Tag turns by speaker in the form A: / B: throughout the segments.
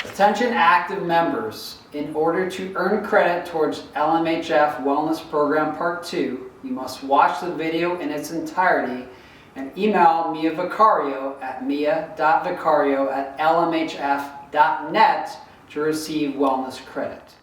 A: Attention active members, in order to earn credit towards LMHF Wellness Program Part 2, you must watch the video in its entirety and email Mia Vicario at mia.vicario@lmhf.net to receive wellness credit.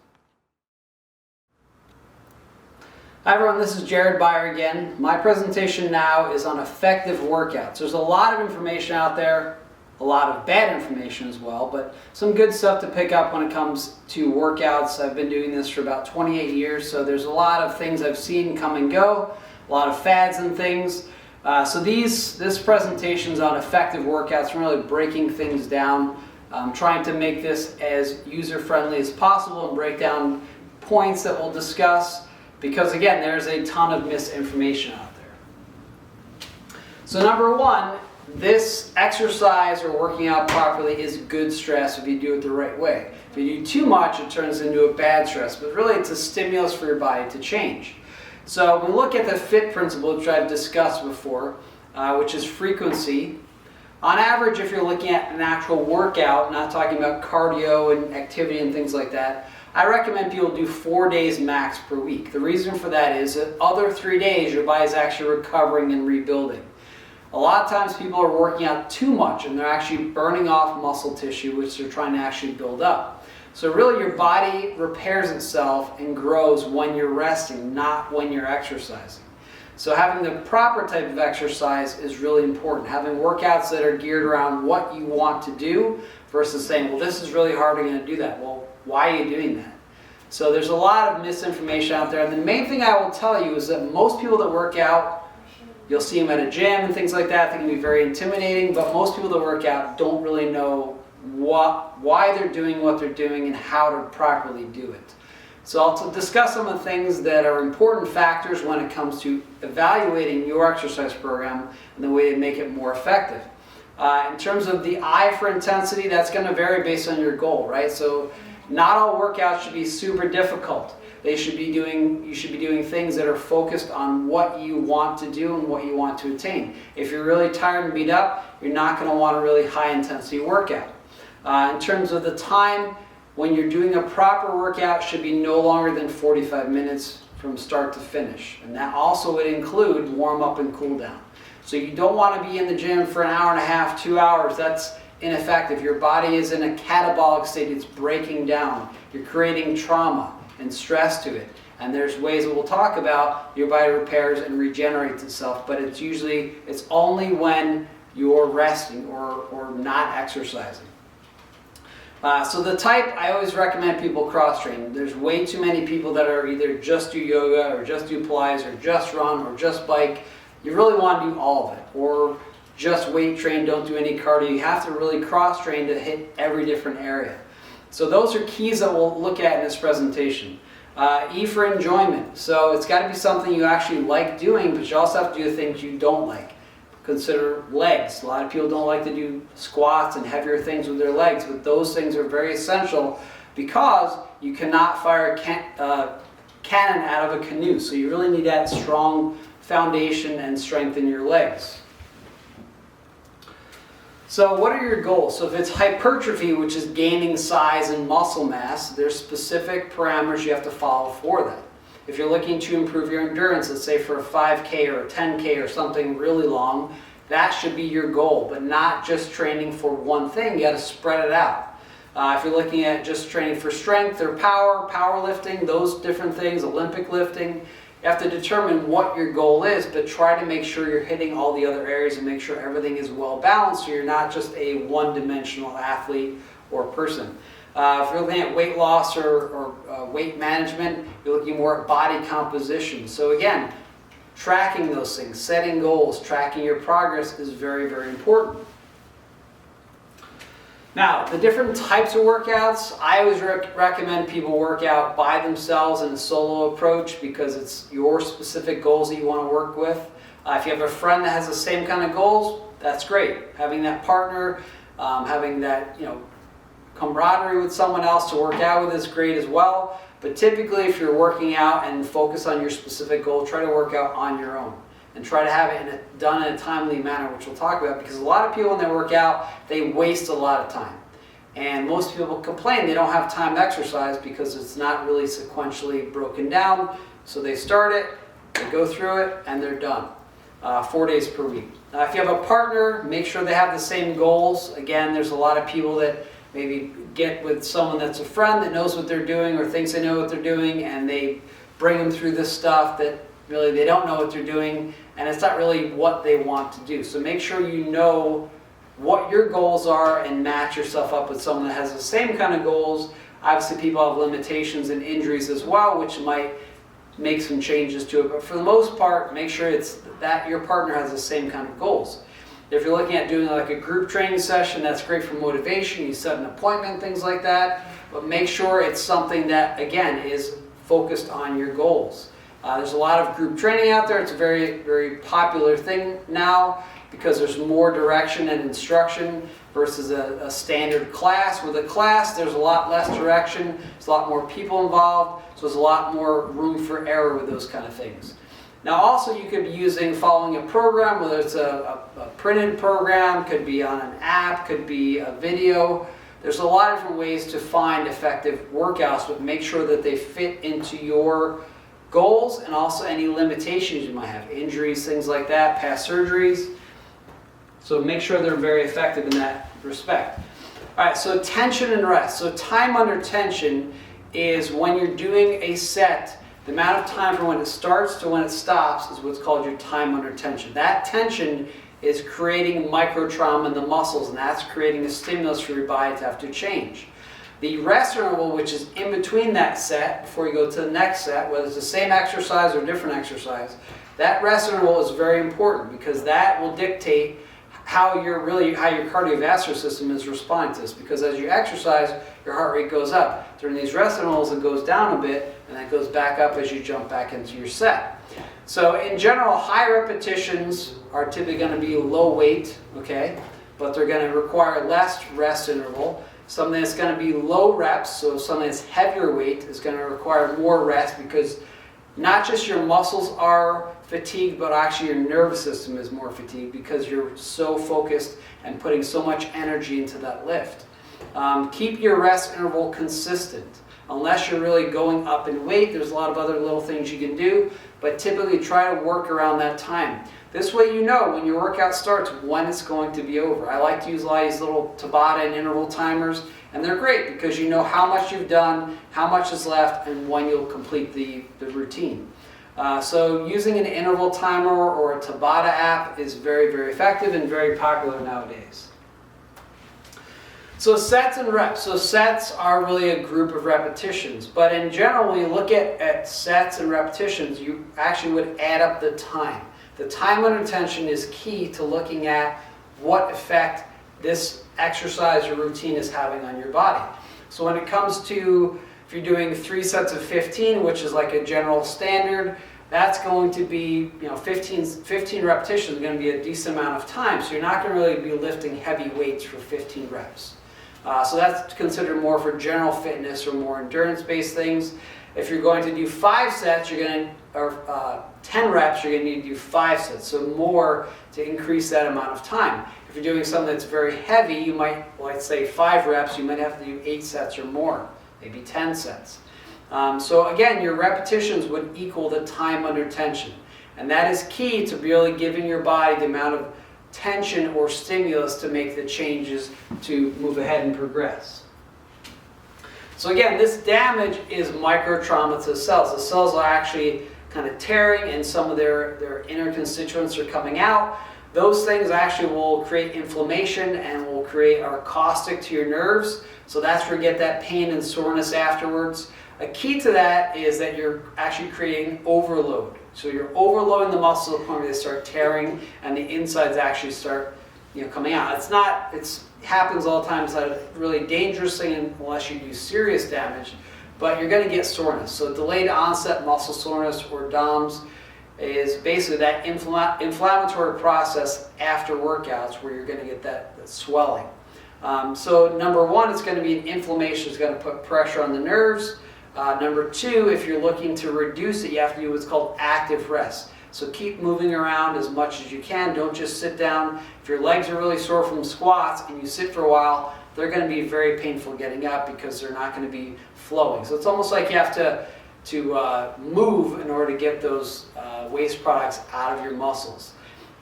A: Hi everyone, this is Jared Beyer again. My presentation now is on effective workouts. There's a lot of information out there, a lot of bad information as well, but some good stuff to pick up when it comes to workouts. I've been doing this for about 28 years, so there's a lot of things I've seen come and go, a lot of fads and things. This presentation is on effective workouts, really breaking things down, trying to make this as user-friendly as possible and break down points that we'll discuss, because again, there's a ton of misinformation out there. So number one, this exercise or working out properly is good stress if you do it the right way. If you do too much, it turns into a bad stress, but really it's a stimulus for your body to change. So we look at the FIT principle, which I've discussed before, which is frequency. On average, if you're looking at an actual workout, not talking about cardio and activity and things like that, I recommend people do 4 days max per week. The reason for that is that other 3 days your body's actually recovering and rebuilding. A lot of times people are working out too much and they're actually burning off muscle tissue, which they're trying to actually build up. So really your body repairs itself and grows when you're resting, not when you're exercising. So having the proper type of exercise is really important. Having workouts that are geared around what you want to do versus saying, well, this is really hard, I'm going to do that. Well, why are you doing that? So there's a lot of misinformation out there. And the main thing I will tell you is that most people that work out, you'll see them at a gym and things like that. They can be very intimidating, but most people that work out don't really know why they're doing what they're doing and how to properly do it. So I'll discuss some of the things that are important factors when it comes to evaluating your exercise program and the way to make it more effective. In terms of the I for intensity, that's going to vary based on your goal, right? So not all workouts should be super difficult. You should be doing things that are focused on what you want to do and what you want to attain. If you're really tired and beat up, you're not going to want a really high intensity workout. In terms of the time, when you're doing a proper workout, should be no longer than 45 minutes from start to finish. And that also would include warm up and cool down. So you don't want to be in the gym for an hour and a half, 2 hours. That's ineffective. Your body is in a catabolic state. It's breaking down. You're creating trauma and stress to it. And there's ways that we'll talk about your body repairs and regenerates itself, but it's only when you're resting or not exercising. So the type, I always recommend people cross-train. There's way too many people that are either just do yoga or just do Pilates or just run or just bike. You really want to do all of it, or just weight train, don't do any cardio. You have to really cross-train to hit every different area. So those are keys that we'll look at in this presentation. E for enjoyment. So it's got to be something you actually like doing, but you also have to do the things you don't like. Consider legs. A lot of people don't like to do squats and heavier things with their legs, but those things are very essential because you cannot fire a cannon out of a canoe. So you really need that strong foundation and strength in your legs. So what are your goals? So if it's hypertrophy, which is gaining size and muscle mass, there's specific parameters you have to follow for that. If you're looking to improve your endurance, let's say for a 5K or a 10K or something really long, that should be your goal, but not just training for one thing. You got to spread it out. If you're looking at just training for strength or powerlifting, those different things, Olympic lifting, you have to determine what your goal is, but try to make sure you're hitting all the other areas and make sure everything is well balanced so you're not just a one-dimensional athlete or person. If you're looking at weight loss or weight management, you're looking more at body composition. So again, tracking those things, setting goals, tracking your progress is very, very important. Now, the different types of workouts, I always recommend people work out by themselves in a solo approach because it's your specific goals that you want to work with. If you have a friend that has the same kind of goals, that's great. Having that partner, having that camaraderie with someone else to work out with is great as well. But typically, if you're working out and focus on your specific goal, try to work out on your own. And try to have it done in a timely manner, which we'll talk about, because a lot of people when they work out, they waste a lot of time. And most people complain they don't have time to exercise because it's not really sequentially broken down. So they start it, they go through it, and they're done. 4 days per week. Now, if you have a partner, make sure they have the same goals. Again, there's a lot of people that maybe get with someone that's a friend that knows what they're doing or thinks they know what they're doing, and they bring them through this stuff that really they don't know what they're doing, and it's not really what they want to do. So make sure you know what your goals are and match yourself up with someone that has the same kind of goals. Obviously, people have limitations and injuries as well, which might make some changes to it, but for the most part, make sure it's that your partner has the same kind of goals. If you're looking at doing like a group training session, that's great for motivation. You set an appointment, things like that, but make sure it's something that, again, is focused on your goals. There's a lot of group training out there. It's a very, very popular thing now because there's more direction and instruction versus a standard class. With a class, there's a lot less direction. There's a lot more people involved, so there's a lot more room for error with those kind of things. Now also you could be following a program, whether it's a printed program, could be on an app, could be a video. There's a lot of different ways to find effective workouts, but make sure that they fit into your goals and also any limitations you might have, injuries, things like that, past surgeries. So make sure they're very effective in that respect. All right, so tension and rest. So time under tension is when you're doing a set. The amount of time from when it starts to when it stops is what's called your time under tension. That tension is creating micro trauma in the muscles, and that's creating a stimulus for your body to have to change. The rest interval, which is in between that set, before you go to the next set, whether it's the same exercise or different exercise, that rest interval is very important because that will dictate how your cardiovascular system is responding to this. Because as you exercise, your heart rate goes up. During these rest intervals, it goes down a bit, and then it goes back up as you jump back into your set. So in general, high repetitions are typically going to be low weight, okay, but they're going to require less rest interval. Something that's going to be low reps, so something that's heavier weight, is going to require more rest because not just your muscles are fatigued, but actually your nervous system is more fatigued because you're so focused and putting so much energy into that lift. Keep your rest interval consistent. Unless you're really going up in weight, there's a lot of other little things you can do, but typically try to work around that time. This way you know when your workout starts when it's going to be over. I like to use a lot of these little Tabata and interval timers, and they're great because you know how much you've done, how much is left, and when you'll complete the routine. So using an interval timer or a Tabata app is very, very effective and very popular nowadays. So sets and reps. So sets are really a group of repetitions, but in general, when you look at sets and repetitions, you actually would add up the time. The time under tension is key to looking at what effect this exercise or routine is having on your body. So when it comes to, if you're doing 3 sets of 15, which is like a general standard, that's going to be, 15 repetitions is going to be a decent amount of time. So you're not going to really be lifting heavy weights for 15 reps. So that's considered more for general fitness or more endurance-based things. If you're going to do 5 sets, or 10 reps, you're going to need to do 5 sets, so more to increase that amount of time. If you're doing something that's very heavy, you might, let's say 5 reps, you might have to do 8 sets or more, maybe 10 sets. So again, your repetitions would equal the time under tension. And that is key to really giving your body the amount of tension or stimulus to make the changes to move ahead and progress. So again, this damage is micro trauma to the cells. The cells are actually kind of tearing and some of their inner constituents are coming out. Those things actually will create inflammation and will are caustic to your nerves. So that's where you get that pain and soreness afterwards. A key to that is that you're actually creating overload. So you're overloading the muscles to the point where they start tearing and the insides actually start coming out. It happens all the time. It's not a really dangerous thing unless you do serious damage, but you're going to get soreness. So delayed onset muscle soreness, or DOMS, is basically that inflammatory process after workouts where you're going to get that swelling. So number one, it's going to be an inflammation. It's going to put pressure on the nerves. Number two, if you're looking to reduce it, you have to do what's called active rest. So keep moving around as much as you can. Don't just sit down. If your legs are really sore from squats and you sit for a while, they're going to be very painful getting up because they're not going to be flowing. So it's almost like you have to move in order to get those waste products out of your muscles.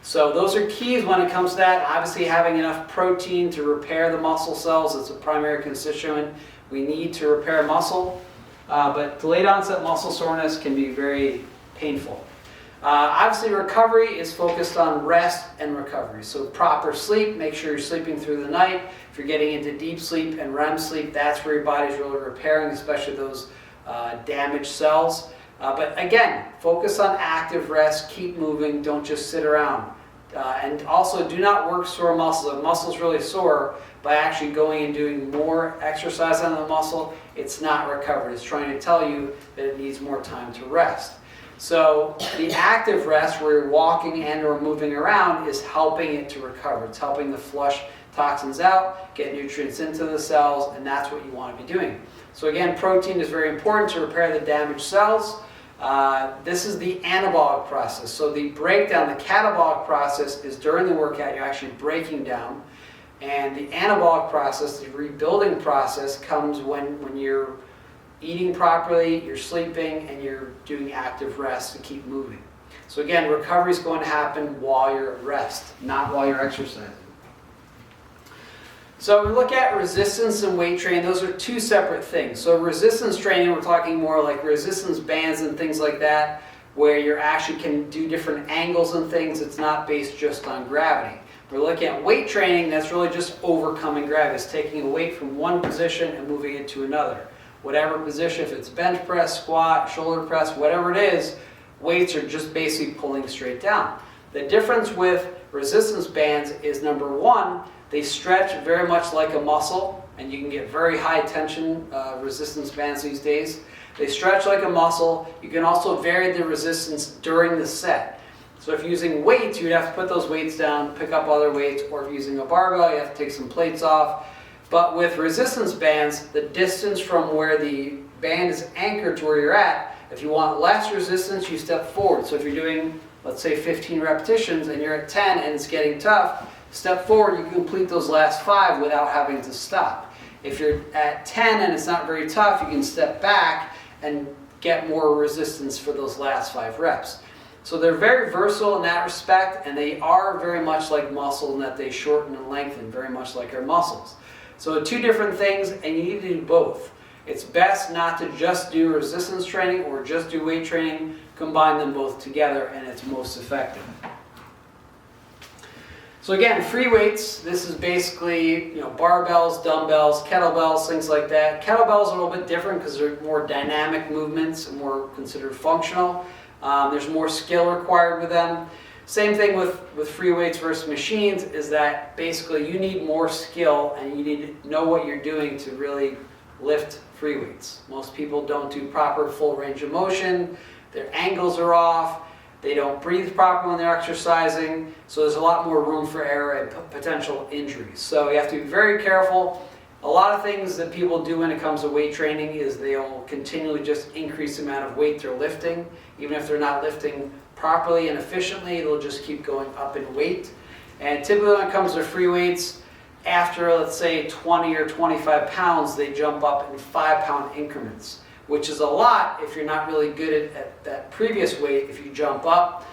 A: So those are keys when it comes to that. Obviously having enough protein to repair the muscle cells is a primary constituent we need to repair muscle. But delayed onset muscle soreness can be very painful. Obviously recovery is focused on rest and recovery. So proper sleep, make sure you're sleeping through the night. If you're getting into deep sleep and REM sleep, that's where your body's really repairing, especially those damaged cells. But again, focus on active rest, keep moving, don't just sit around. And also do not work sore muscles. If a muscle's really sore, by actually going and doing more exercise on the muscle, it's not recovered. It's trying to tell you that it needs more time to rest. So the active rest, where you're walking and or moving around, is helping it to recover. It's helping to flush toxins out, get nutrients into the cells, and that's what you want to be doing. So again, protein is very important to repair the damaged cells. This is the anabolic process. So the breakdown, the catabolic process, is during the workout you're actually breaking down. And the anabolic process, the rebuilding process, comes when you're eating properly, you're sleeping, and you're doing active rest to keep moving. So again, recovery is going to happen while you're at rest, not while you're exercising. So we look at resistance and weight training. Those are two separate things. So resistance training, we're talking more like resistance bands and things like that, where you actually can do different angles and things. It's not based just on gravity. We're looking at weight training, that's really just overcoming gravity. It's taking a weight from one position and moving it to another. Whatever position, if it's bench press, squat, shoulder press, whatever it is, weights are just basically pulling straight down. The difference with resistance bands is, number one, they stretch very much like a muscle, and you can get very high tension resistance bands these days. They stretch like a muscle. You can also vary the resistance during the set. So if you're using weights, you'd have to put those weights down, pick up other weights, or if you're using a barbell, you have to take some plates off. But with resistance bands, the distance from where the band is anchored to where you're at, if you want less resistance, you step forward. So if you're doing, let's say, 15 repetitions and you're at 10 and it's getting tough, step forward, you can complete those last 5 without having to stop. If you're at 10 and it's not very tough, you can step back and get more resistance for those last 5 reps. So they're very versatile in that respect, and they are very much like muscle in that they shorten and lengthen, very much like our muscles. So 2 different things, and you need to do both. It's best not to just do resistance training or just do weight training. Combine them both together, and it's most effective. So again, free weights, this is basically barbells, dumbbells, kettlebells, things like that. Kettlebells are a little bit different because they're more dynamic movements and more considered functional. There's more skill required with them. Same thing with free weights versus machines, is that basically you need more skill and you need to know what you're doing to really lift free weights. Most people don't do proper full range of motion, their angles are off, they don't breathe properly when they're exercising, so there's a lot more room for error and potential injuries. So you have to be very careful. A lot of things that people do when it comes to weight training is they'll continually just increase the amount of weight they're lifting. Even if they're not lifting properly and efficiently, they'll just keep going up in weight. And typically when it comes to free weights, after let's say 20 or 25 pounds, they jump up in 5-pound increments, which is a lot if you're not really good at that previous weight. If you jump up,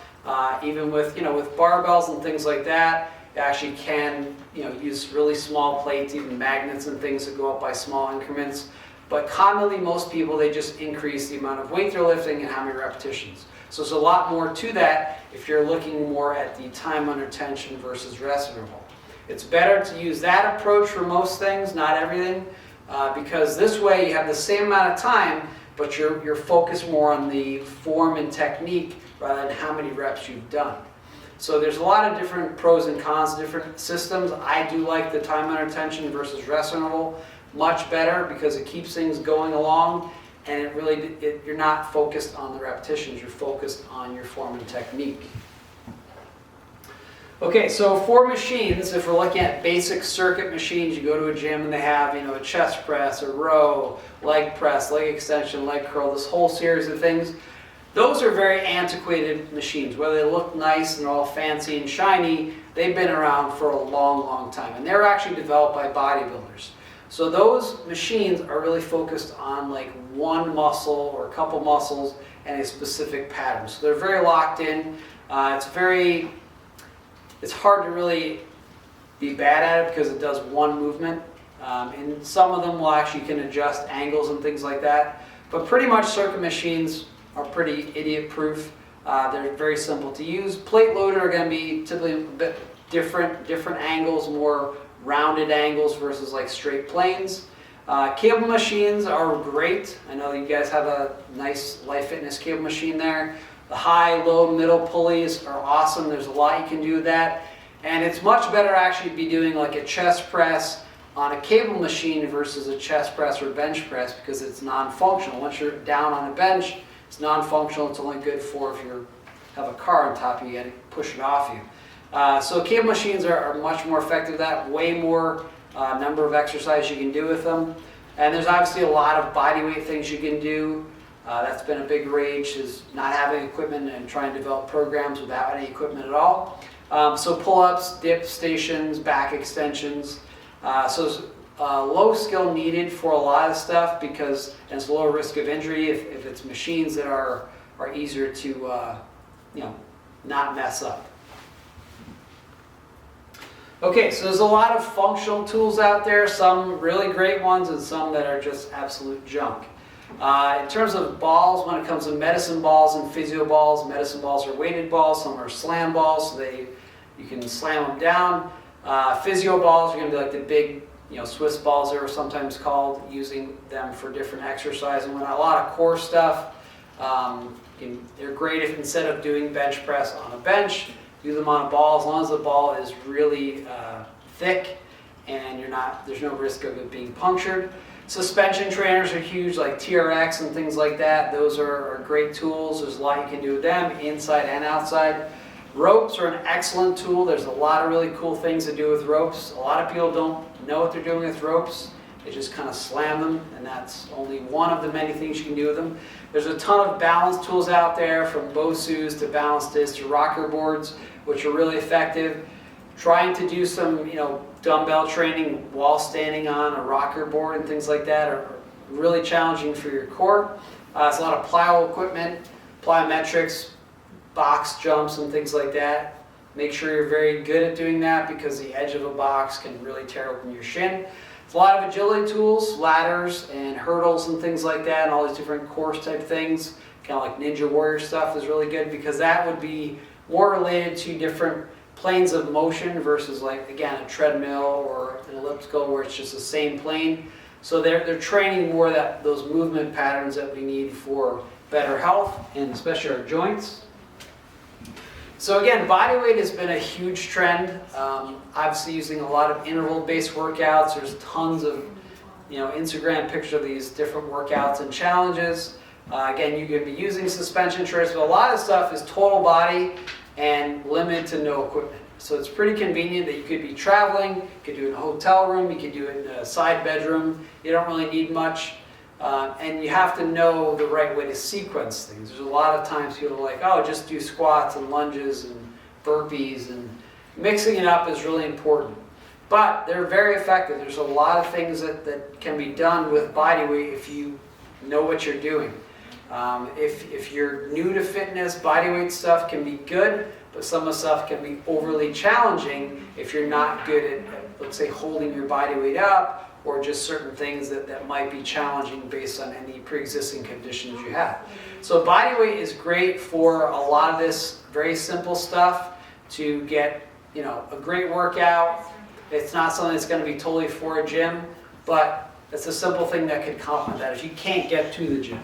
A: even with with barbells and things like that, you actually can use really small plates, even magnets and things that go up by small increments. But commonly, most people, they just increase the amount of weight they're lifting and how many repetitions. So there's a lot more to that if you're looking more at the time under tension versus rest interval. It's better to use that approach for most things, not everything, because this way you have the same amount of time, but you're focused more on the form and technique rather than how many reps you've done. So there's a lot of different pros and cons, different systems. I do like the time under tension versus rest interval much better because it keeps things going along, and you're not focused on the repetitions, you're focused on your form and technique. Okay, so for machines, if we're looking at basic circuit machines, you go to a gym and they have a chest press, a row, leg press, leg extension, leg curl, this whole series of things. Those are very antiquated machines. Whether they look nice and they're all fancy and shiny, they've been around for a long, long time. And they're actually developed by bodybuilders. So those machines are really focused on like one muscle or a couple muscles and a specific pattern. So they're very locked in. It's hard to really be bad at it because it does one movement. And some of them will actually can adjust angles and things like that. But pretty much circuit machines are pretty idiot-proof. They're very simple to use. Plate loaded are going to be typically a bit different angles, more rounded angles versus like straight planes. Cable machines are great. I know you guys have a nice Life Fitness cable machine there. The high, low, middle pulleys are awesome. There's a lot you can do with that. And it's much better actually to be doing like a chest press on a cable machine versus a chest press or bench press because it's non-functional. Once you're down on a bench, it's non-functional. It's only good for if you have a car on top of you, you got to push it off you. So cable machines are much more effective at that, way more number of exercises you can do with them. And there's obviously a lot of body weight things you can do. That's been a big rage, is not having equipment and trying to develop programs without any equipment at all. So pull-ups, dip stations, back extensions. So low skill needed for a lot of stuff because it's lower risk of injury if it's machines that are easier to not mess up. Okay, so there's a lot of functional tools out there, some really great ones and some that are just absolute junk. In terms of balls, when it comes to medicine balls and physio balls, medicine balls are weighted balls, some are slam balls, so you can slam them down. Physio balls are going to be like the big, Swiss balls they were sometimes called, using them for different exercise and whatnot. A lot of core stuff. They're great if instead of doing bench press on a bench, do them on a ball, as long as the ball is really thick and there's no risk of it being punctured. Suspension trainers are huge, like TRX and things like that. Those are great tools. There's a lot you can do with them, inside and outside. Ropes are an excellent tool. There's a lot of really cool things to do with ropes. A lot of people don't know what they're doing with ropes. They just kind of slam them, and that's only one of the many things you can do with them. There's a ton of balance tools out there, from Bosus to balance discs to rocker boards, which are really effective. Trying to do some, dumbbell training while standing on a rocker board and things like that are really challenging for your core. It's a lot of plyo equipment, plyometrics, box jumps and things like that. Make sure you're very good at doing that because the edge of a box can really tear open your shin. It's a lot of agility tools, ladders and hurdles and things like that, and all these different course type things. Kind of like Ninja Warrior stuff is really good because that would be more related to different planes of motion versus, like, again, a treadmill or an elliptical where it's just the same plane. So they're training more those movement patterns that we need for better health and especially our joints. So again, body weight has been a huge trend. Obviously using a lot of interval-based workouts. There's tons of Instagram pictures of these different workouts and challenges. Again, you could be using suspension trainers, but a lot of stuff is total body and limited to no equipment. So it's pretty convenient that you could be traveling, you could do it in a hotel room, you could do it in a side bedroom. You don't really need much. And you have to know the right way to sequence things. There's a lot of times people are like, oh, just do squats and lunges and burpees, and mixing it up is really important. But they're very effective. There's a lot of things that can be done with body weight if you know what you're doing. If you're new to fitness, body weight stuff can be good, but some of the stuff can be overly challenging if you're not good at, let's say, holding your body weight up, or just certain things that might be challenging based on any pre-existing conditions you have. So body weight is great for a lot of this very simple stuff to get a great workout. It's not something that's going to be totally for a gym, but it's a simple thing that could complement that if you can't get to the gym.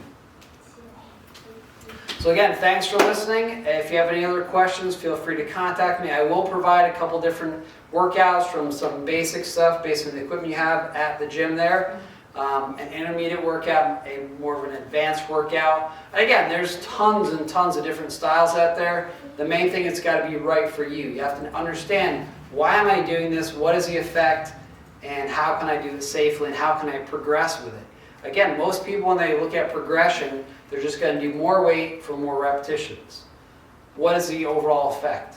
A: So again, thanks for listening. If you have any other questions, feel free to contact me. I will provide a couple different workouts from some basic stuff based on the equipment you have at the gym there. An intermediate workout, a more of an advanced workout. And again, there's tons and tons of different styles out there. The main thing, it's got to be right for you. You have to understand, why am I doing this? What is the effect? And how can I do it safely? And how can I progress with it? Again, most people, when they look at progression, they're just going to do more weight for more repetitions. What is the overall effect?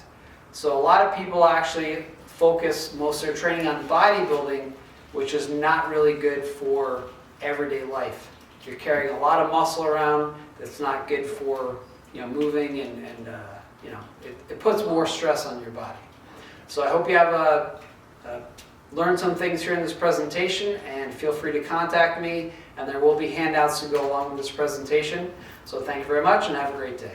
A: So a lot of people actually focus most of their training on bodybuilding, which is not really good for everyday life. You're carrying a lot of muscle around that's not good for moving, and it puts more stress on your body. So I hope you have learned some things here in this presentation, and feel free to contact me, and there will be handouts to go along with this presentation. So thank you very much and have a great day.